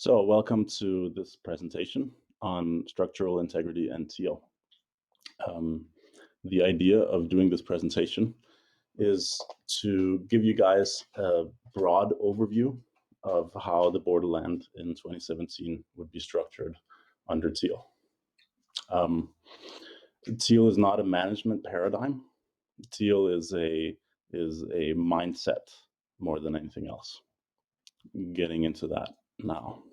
So, welcome to this presentation on structural integrity and Teal. Um, the idea of doing this presentation is to give you guys a broad overview of how the Borderland in 2017 would be structured under Teal. Teal is not a management paradigm. Teal is a mindset more than anything else. Getting into that now.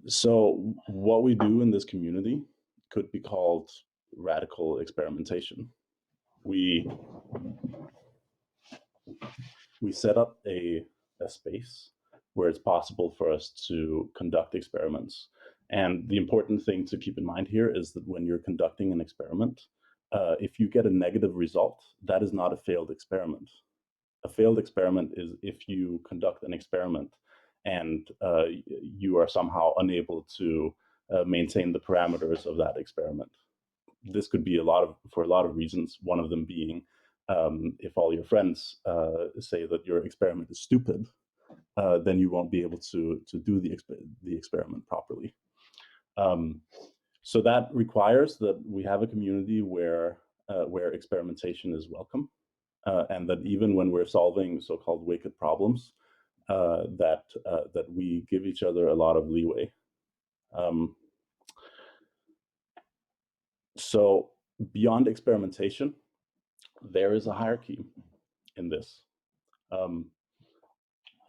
So what we do in this community could be called radical experimentation. We set up a space where it's possible for us to conduct experiments. And the important thing to keep in mind here is that when you're conducting an experiment, if you get a negative result, that is not a failed experiment. A failed experiment is if you conduct an experiment and you are somehow unable to maintain the parameters of that experiment. This could be for a lot of reasons. One of them being if all your friends say that your experiment is stupid, then you won't be able to do the experiment properly. So that requires that we have a community where experimentation is welcome. And that even when we're solving so-called wicked problems, that we give each other a lot of leeway. So beyond experimentation, there is a hierarchy in this.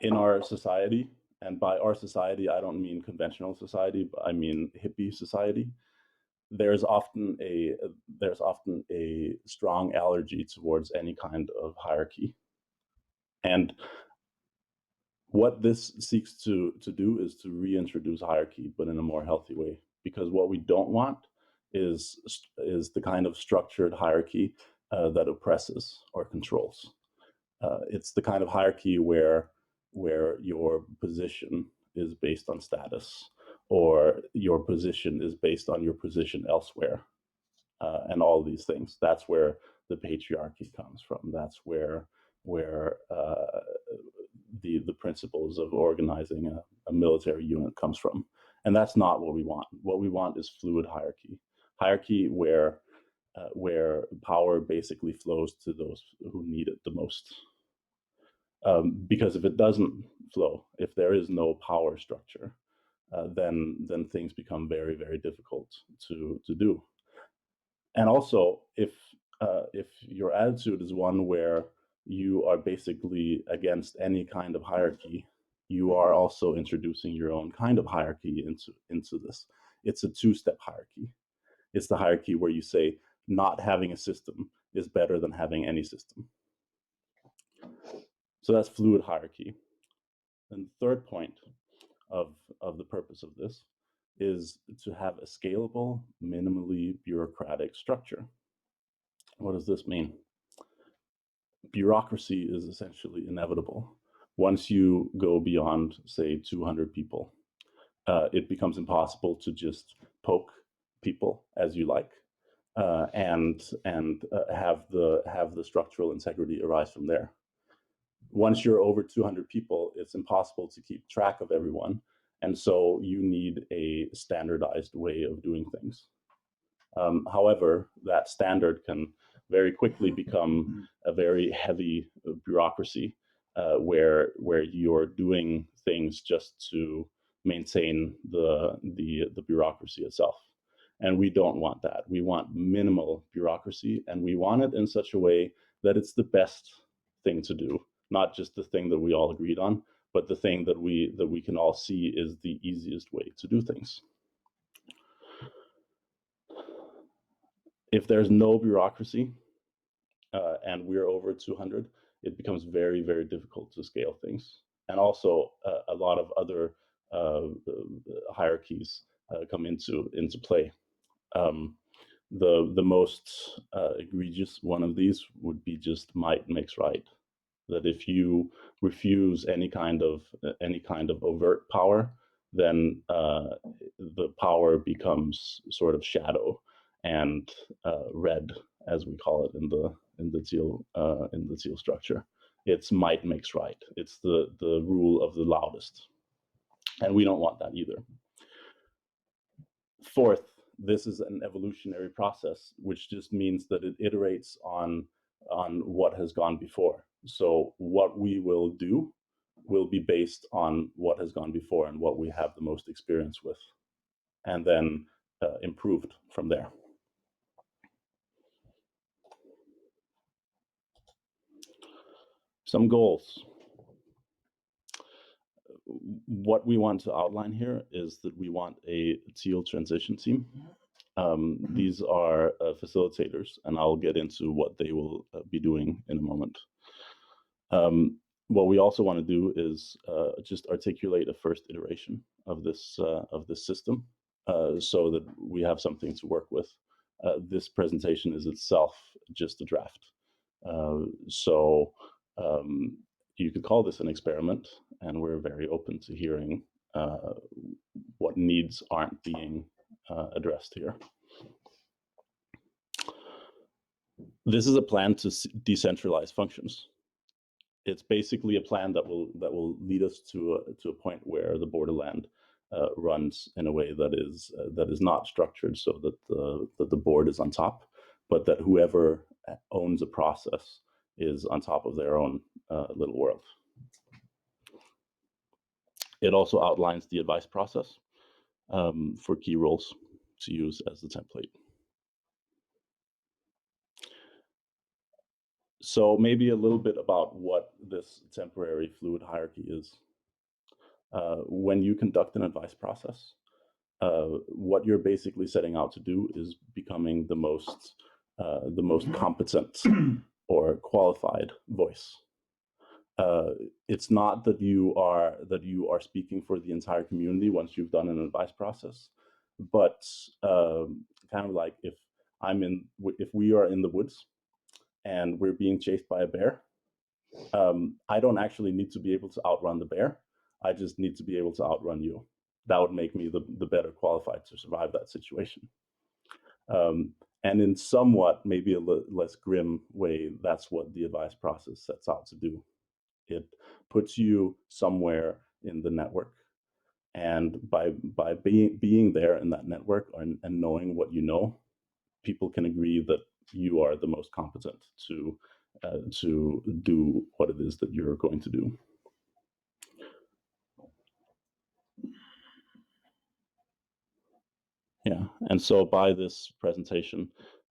In our society, and by our society, I don't mean conventional society, but I mean hippie society. There's often a strong allergy towards any kind of hierarchy. And what this seeks to do is to reintroduce hierarchy, but in a more healthy way. Because what we don't want is the kind of structured hierarchy that oppresses or controls. It's the kind of hierarchy where your position is based on status, or your position is based on your position elsewhere, and all these things. That's where the patriarchy comes from. That's where the principles of organizing a military unit comes from. And that's not what we want. What we want is fluid hierarchy where power basically flows to those who need it the most. Because if it doesn't flow, if there is no power structure, then things become very, very difficult to do. And also, if your attitude is one where you are basically against any kind of hierarchy, you are also introducing your own kind of hierarchy into this. It's a two-step hierarchy. It's the hierarchy where you say not having a system is better than having any system. So that's fluid hierarchy. And the third point of the purpose of this is to have a scalable, minimally bureaucratic structure. What does this mean? Bureaucracy is essentially inevitable. Once you go beyond, say, 200 people, it becomes impossible to just poke people as you like, and have the structural integrity arise from there. Once you're over 200 people, it's impossible to keep track of everyone, and so you need a standardized way of doing things. However, that standard can very quickly become a very heavy bureaucracy, where you're doing things just to maintain the bureaucracy itself. And we don't want that. We want minimal bureaucracy, and we want it in such a way that it's the best thing to do, not just the thing that we all agreed on, but the thing that we can all see is the easiest way to do things. If there's no bureaucracy, and we're over 200, it becomes very, very difficult to scale things. And also, a lot of other hierarchies come into play. The most egregious one of these would be just might makes right. That if you refuse any kind of overt power, then the power becomes sort of shadow and red, as we call it in the Teal structure. It's might makes right. It's the rule of the loudest. And we don't want that either. Fourth, this is an evolutionary process, which just means that it iterates on what has gone before. So what we will do will be based on what has gone before and what we have the most experience with, and then improved from there. Some goals. What we want to outline here is that we want a Teal transition team. These are facilitators, and I'll get into what they will be doing in a moment. What we also want to do is just articulate a first iteration of this system, so that we have something to work with. This presentation is itself just a draft, so you could call this an experiment, and we're very open to hearing what needs aren't being addressed here. This is a plan to decentralize functions. It's basically a plan that will lead us to a point where the Borderland runs in a way that is not structured so that the board is on top, but that whoever owns a process is on top of their own little world. It also outlines the advice process for key roles to use as the template. So maybe a little bit about what this temporary fluid hierarchy is. When you conduct an advice process, what you're basically setting out to do is becoming the most competent or qualified voice. It's not that you are speaking for the entire community once you've done an advice process, but kind of like if we are in the woods and we're being chased by a bear, I don't actually need to be able to outrun the bear. I just need to be able to outrun you. That would make me the better qualified to survive that situation. And in somewhat, maybe a less grim way, that's what the advice process sets out to do. It puts you somewhere in the network, and by being there in that network and knowing what you know, people can agree that you are the most competent to do what it is that you're going to do. Yeah, and so by this presentation,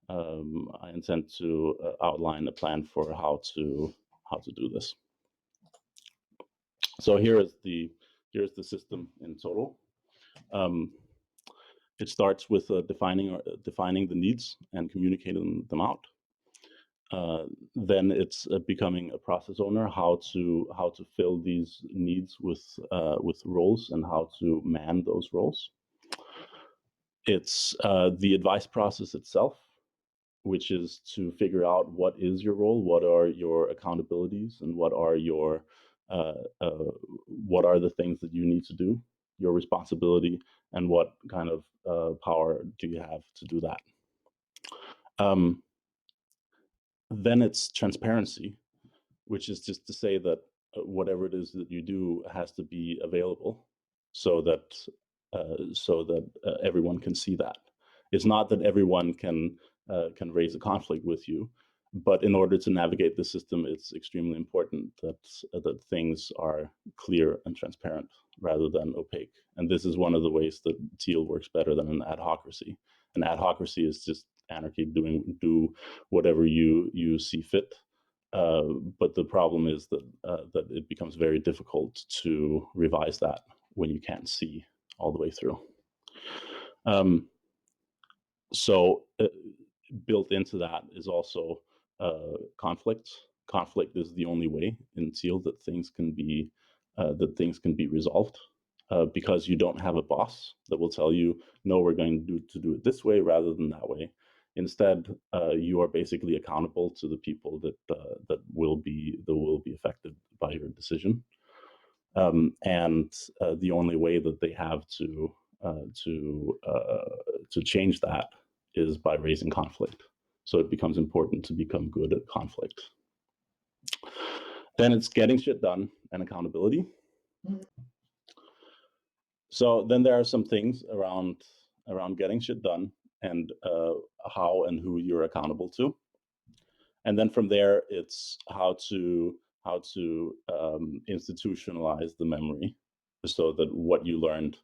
I intend to outline a plan for how to do this. So here's the system in total. It starts with defining the needs and communicating them out. Then it's becoming a process owner, how to fill these needs with roles and how to man those roles. It's the advice process itself, which is to figure out what is your role, what are your accountabilities, and what are the things that you need to do, your responsibility, and what kind of power do you have to do that. Then it's transparency, which is just to say that whatever it is that you do has to be available, so that everyone can see that. It's not that everyone can raise a conflict with you, but in order to navigate the system, it's extremely important that things are clear and transparent rather than opaque. And this is one of the ways that Teal works better than an adhocracy. An adhocracy is just anarchy, do whatever you see fit. But the problem is that it becomes very difficult to revise that when you can't see all the way through. So built into that is also conflict. Conflict is the only way in Teal that things can be resolved, because you don't have a boss that will tell you, no, we're going to do it this way rather than that way. Instead, you are basically accountable to the people that will be affected by your decision, and the only way that they have to change that is by raising conflict. So it becomes important to become good at conflict. Then it's getting shit done and accountability. So then there are some things around getting shit done and how and who you're accountable to. And then from there, it's how to institutionalize the memory so that what you learned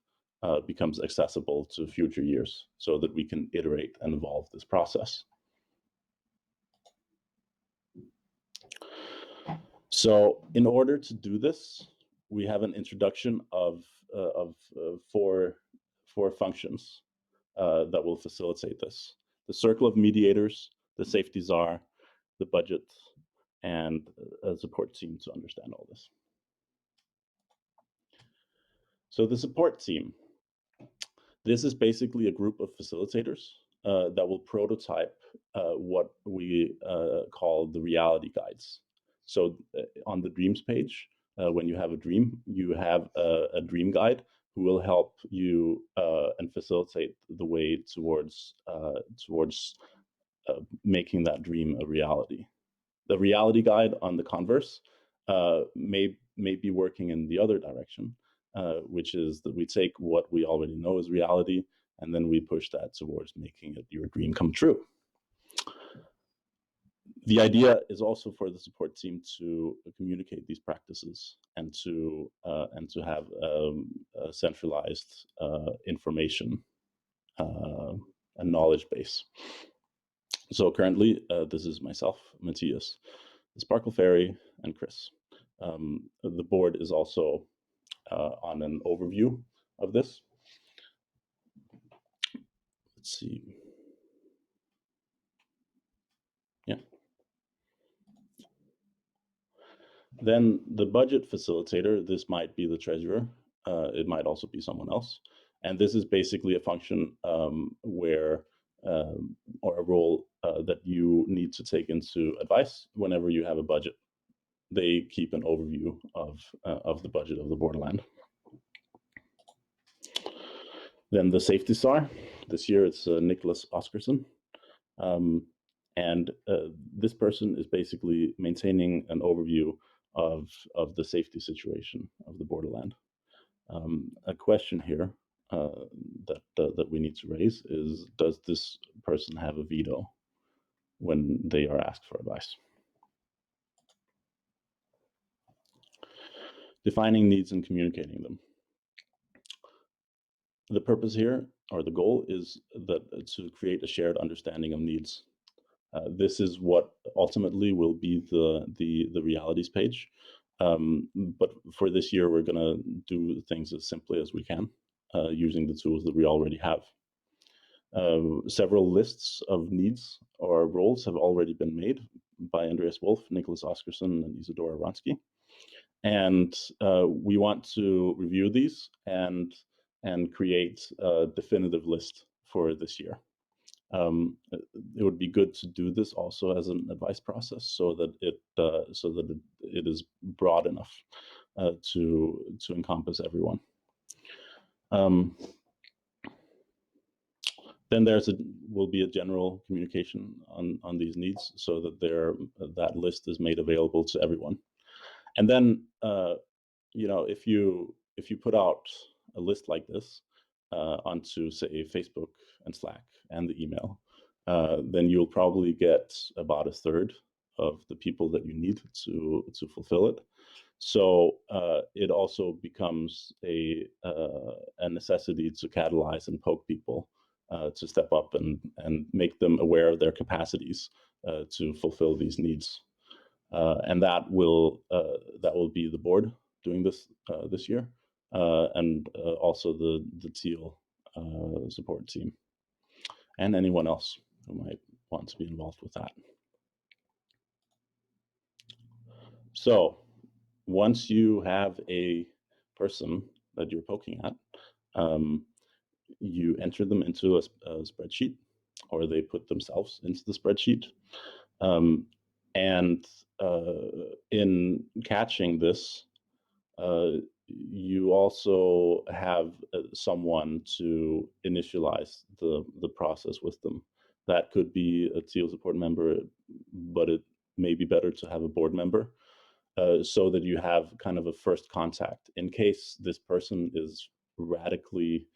becomes accessible to future years, so that we can iterate and evolve this process. So in order to do this, we have an introduction of four functions that will facilitate this: the circle of mediators, the safety czar, the budget, and a support team to understand all this. So the support team, this is basically a group of facilitators that will prototype what we call the reality guides. So on the dreams page, when you have a dream, you have a dream guide who will help you and facilitate the way towards making that dream a reality. The reality guide, on the converse, may be working in the other direction, which is that we take what we already know as reality, and then we push that towards making it your dream come true. The idea is also for the support team to communicate these practices and to have a centralized information and knowledge base. So currently, this is myself, Matthias, the Sparkle Fairy, and Chris. The board is also on an overview of this. Let's see. Yeah. Then the budget facilitator, this might be the treasurer. It might also be someone else. And this is basically a function where, or a role that you need to take into advice whenever you have a budget. They keep an overview of the budget of the Borderland. Then the safety czar, this year it's Nicholas Oscarson. And this person is basically maintaining an overview of the safety situation of the Borderland. A question here that we need to raise is, does this person have a veto when they are asked for advice? Defining needs and communicating them. The purpose here, or the goal, is that to create a shared understanding of needs. This is what ultimately will be the realities page. But for this year, we're going to do things as simply as we can using the tools that we already have. Several lists of needs or roles have already been made by Andreas Wolf, Nicholas Oscarson, and Isadora Ronsky. And we want to review these and create a definitive list for this year. It would be good to do this also as an advice process, so that it is broad enough to encompass everyone. Then will be a general communication on these needs, so that that list is made available to everyone. And then if you put out a list like this onto, say, Facebook and Slack and the email, then you'll probably get about a third of the people that you need to fulfill it. So it also becomes a necessity to catalyze and poke people to step up and make them aware of their capacities to fulfill these needs. And that will be the board doing this this year, and also the Teal support team, and anyone else who might want to be involved with that. So once you have a person that you're poking at, you enter them into a spreadsheet, or they put themselves into the spreadsheet. And in catching this, you also have someone to initialize the process with them. That could be a Teal support member, but it may be better to have a board member, so that you have kind of a first contact in case this person is radically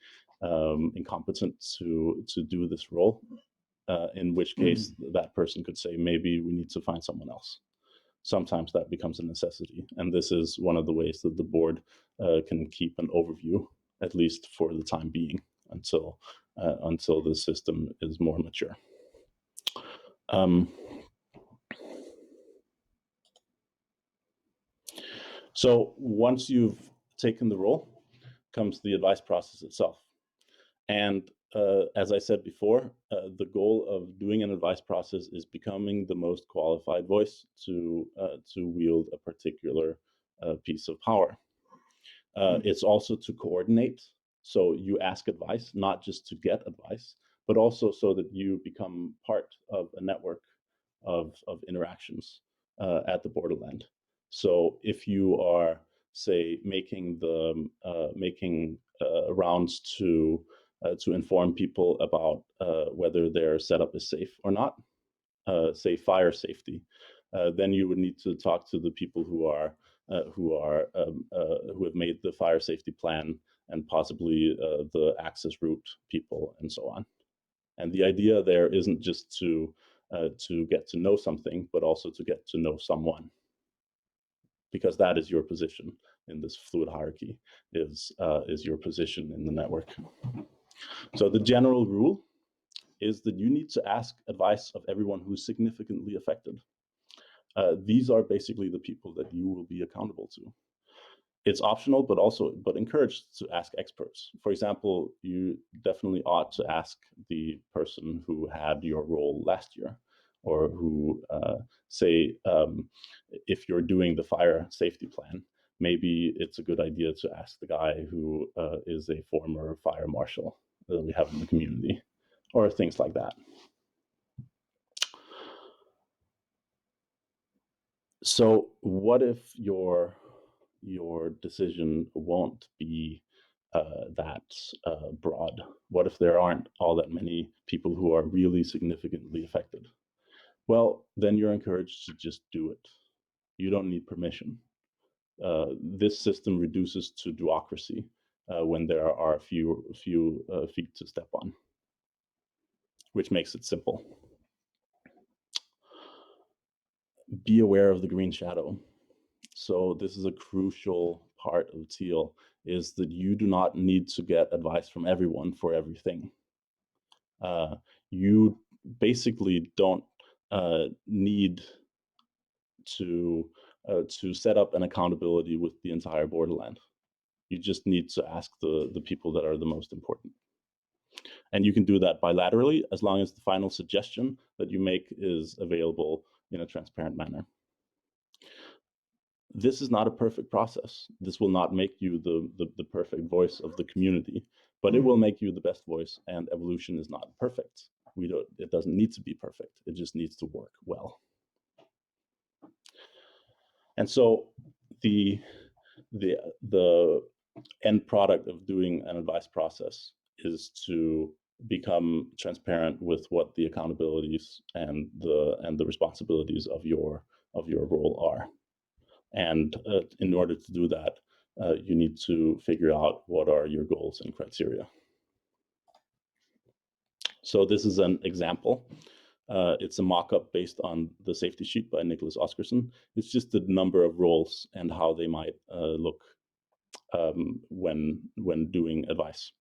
incompetent to do this role, in which case that person could say, maybe we need to find someone else. Sometimes that becomes a necessity, and this is one of the ways that the board can keep an overview, at least for the time being, until the system is more mature. So once you've taken the role, comes the advice process itself. And as I said before, the goal of doing an advice process is becoming the most qualified voice to wield a particular piece of power. It's also to coordinate. So you ask advice, not just to get advice, but also so that you become part of a network of interactions at the Borderland. So if you are, say, making rounds to inform people about whether their setup is safe or not, say fire safety, then you would need to talk to the people who have made the fire safety plan, and possibly the access route people, and so on. And the idea there isn't just to get to know something, but also to get to know someone, because that is your position in this fluid hierarchy, is your position in the network. So the general rule is that you need to ask advice of everyone who's significantly affected. These are basically the people that you will be accountable to. It's optional, but encouraged to ask experts. For example, you definitely ought to ask the person who had your role last year, or who, say, if you're doing the fire safety plan, maybe it's a good idea to ask the guy who is a former fire marshal that we have in the community, or things like that. So what if your decision won't be that broad? What if there aren't all that many people who are really significantly affected? Well, then you're encouraged to just do it. You don't need permission. This system reduces to duocracy when there are a few feet to step on, which makes it simple. Be aware of the green shadow. So this is a crucial part of Teal, is that you do not need to get advice from everyone for everything. You basically don't need to set up an accountability with the entire Borderland. You just need to ask the people that are the most important. And you can do that bilaterally, as long as the final suggestion that you make is available in a transparent manner. This is not a perfect process. This will not make you the perfect voice of the community, but it will make you the best voice, and evolution is not perfect. It doesn't need to be perfect. It just needs to work well. And so the end product of doing an advice process is to become transparent with what the accountabilities and the responsibilities of your role are. And in order to do that, you need to figure out what are your goals and criteria. So this is an example. It's a mock-up based on the safety sheet by Nicholas Oscarson. It's just the number of roles and how they might look when doing advice.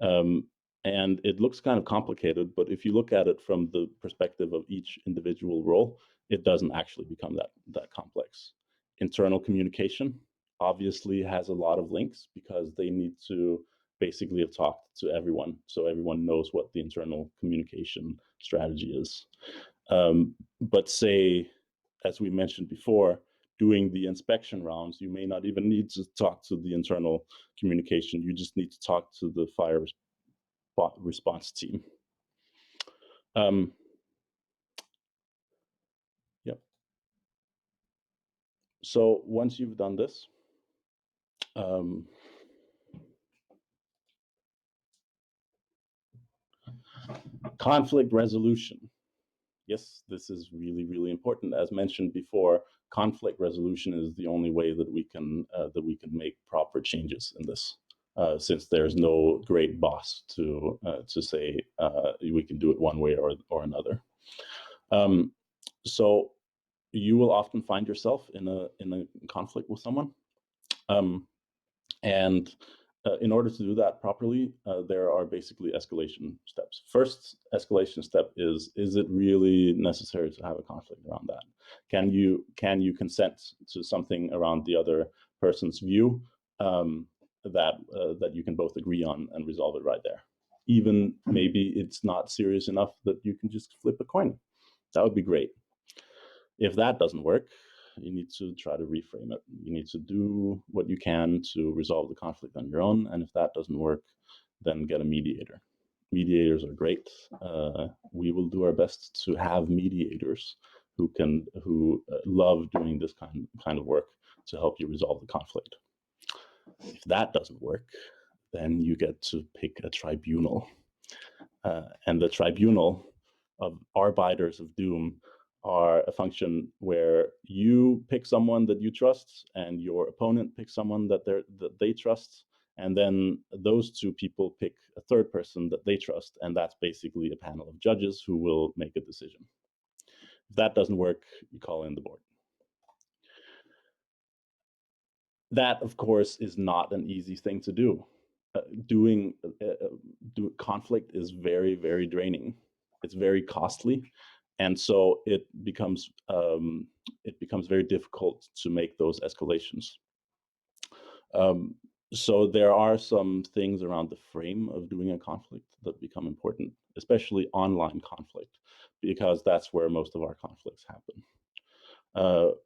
And it looks kind of complicated, but if you look at it from the perspective of each individual role, it doesn't actually become that complex. Internal communication obviously has a lot of links, because they need to basically have talked to everyone, so everyone knows what the internal communication strategy is. But say, as we mentioned before, doing the inspection rounds, you may not even need to talk to the internal communication. You just need to talk to the fire response team. Yep. So once you've done this, conflict resolution. Yes, this is really, really important. As mentioned before, conflict resolution is the only way that we can make proper changes in this. since there's no great boss to say we can do it one way or another. So you will often find yourself in a conflict with someone, and in order to do that properly, there are basically escalation steps. First escalation step is it really necessary to have a conflict around that? Can you consent to something around the other person's view that you can both agree on and resolve it right there? Even maybe it's not serious enough that you can just flip a coin. That would be great. If that doesn't work, you need to try to reframe it. You need to do what you can to resolve the conflict on your own. And if that doesn't work, then get a mediator. Mediators are great. We will do our best to have mediators who love doing this kind of work to help you resolve the conflict. If that doesn't work, then you get to pick a tribunal. And the tribunal of arbiters of doom are a function where you pick someone that you trust and your opponent picks someone that they trust, and then those two people pick a third person that they trust, and that's basically a panel of judges who will make a decision. If that doesn't work, you call in the board. That, of course, is not an easy thing to do. Conflict is very, very draining. It's very costly, and so it becomes very difficult to make those escalations. So there are some things around the frame of doing a conflict that become important, especially online conflict, because that's where most of our conflicts happen.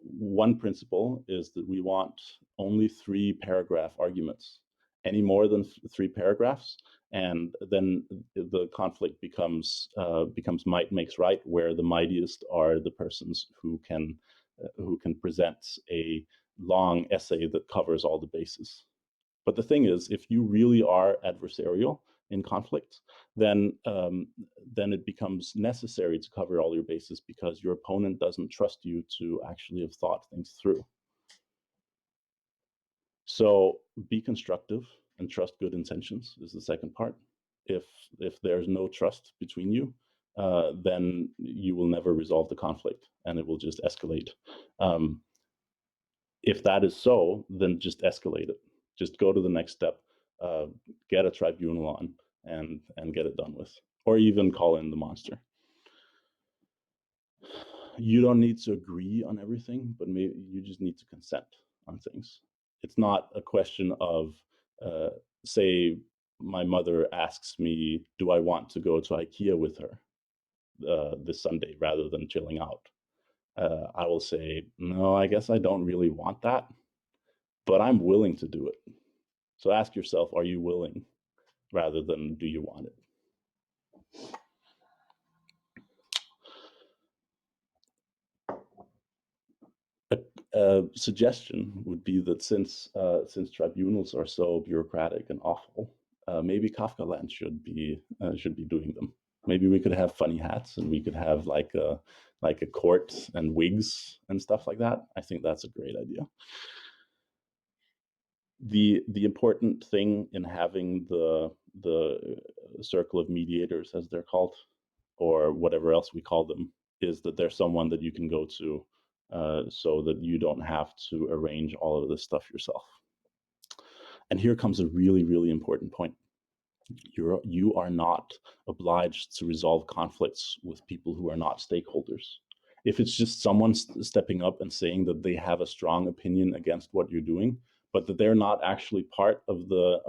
One principle is that we want only 3-paragraph arguments. Any more than 3 paragraphs, and then the conflict becomes might makes right, where the mightiest are the persons who can present a long essay that covers all the bases. But the thing is, if you really are adversarial in conflict, then it becomes necessary to cover all your bases because your opponent doesn't trust you to actually have thought things through. So be constructive and trust good intentions is the second part. If there's no trust between you, then you will never resolve the conflict and it will just escalate. If that is so, then just escalate it. Just go to the next step, get a tribunal on, and get it done with, or even call in the monster. You don't need to agree on everything, but maybe you just need to consent on things. It's not a question of, say, my mother asks me, do I want to go to IKEA with her this Sunday rather than chilling out? I will say, no, I guess I don't really want that, but I'm willing to do it. So ask yourself, are you willing, rather than do you want it? A suggestion would be that since tribunals are so bureaucratic and awful, maybe Kafkaland should be doing them. Maybe we could have funny hats and we could have like a court and wigs and stuff like that. I think that's a great idea. The important thing in having the circle of mediators, as they're called, or whatever else we call them, is that there's someone that you can go to, so that you don't have to arrange all of this stuff yourself. And here comes a really, really important point. You are not obliged to resolve conflicts with people who are not stakeholders. If it's just someone stepping up and saying that they have a strong opinion against what you're doing, but that they're not actually part of the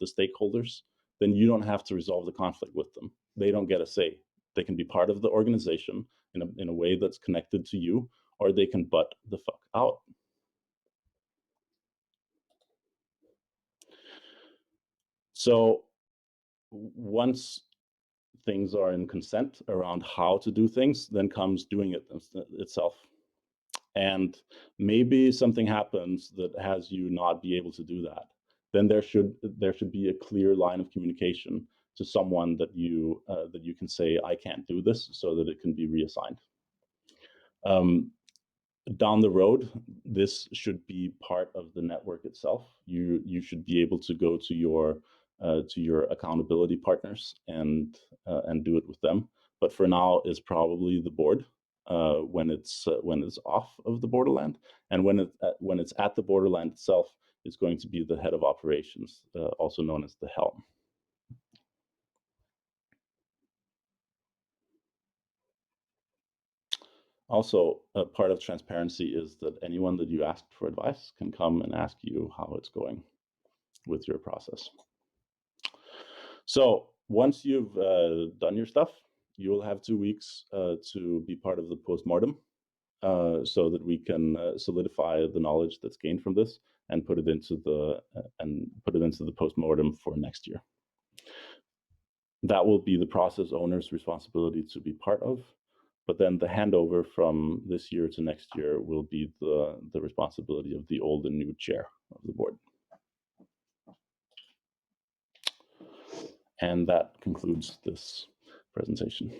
stakeholders, then you don't have to resolve the conflict with them. They don't get a say. They can be part of the organization in a way that's connected to you, or they can butt the fuck out. So once things are in consent around how to do things, then comes doing it itself. And maybe something happens that has you not be able to do that. Then there should be a clear line of communication to someone that you can say, I can't do this, so that it can be reassigned. down the road, this should be part of the network itself. You should be able to go to your accountability partners and do it with them. But for now, it's probably the board when it's off of the Borderland, and when it's at the Borderland itself, it's going to be the head of operations, also known as the helm. Also, a part of transparency is that anyone that you ask for advice can come and ask you how it's going with your process. So once you've done your stuff, you will have 2 weeks to be part of the postmortem, so that we can solidify the knowledge that's gained from this and put it into the postmortem for next year. That will be the process owner's responsibility to be part of, but then the handover from this year to next year will be the responsibility of the old and new chair of the board. And that concludes this presentation.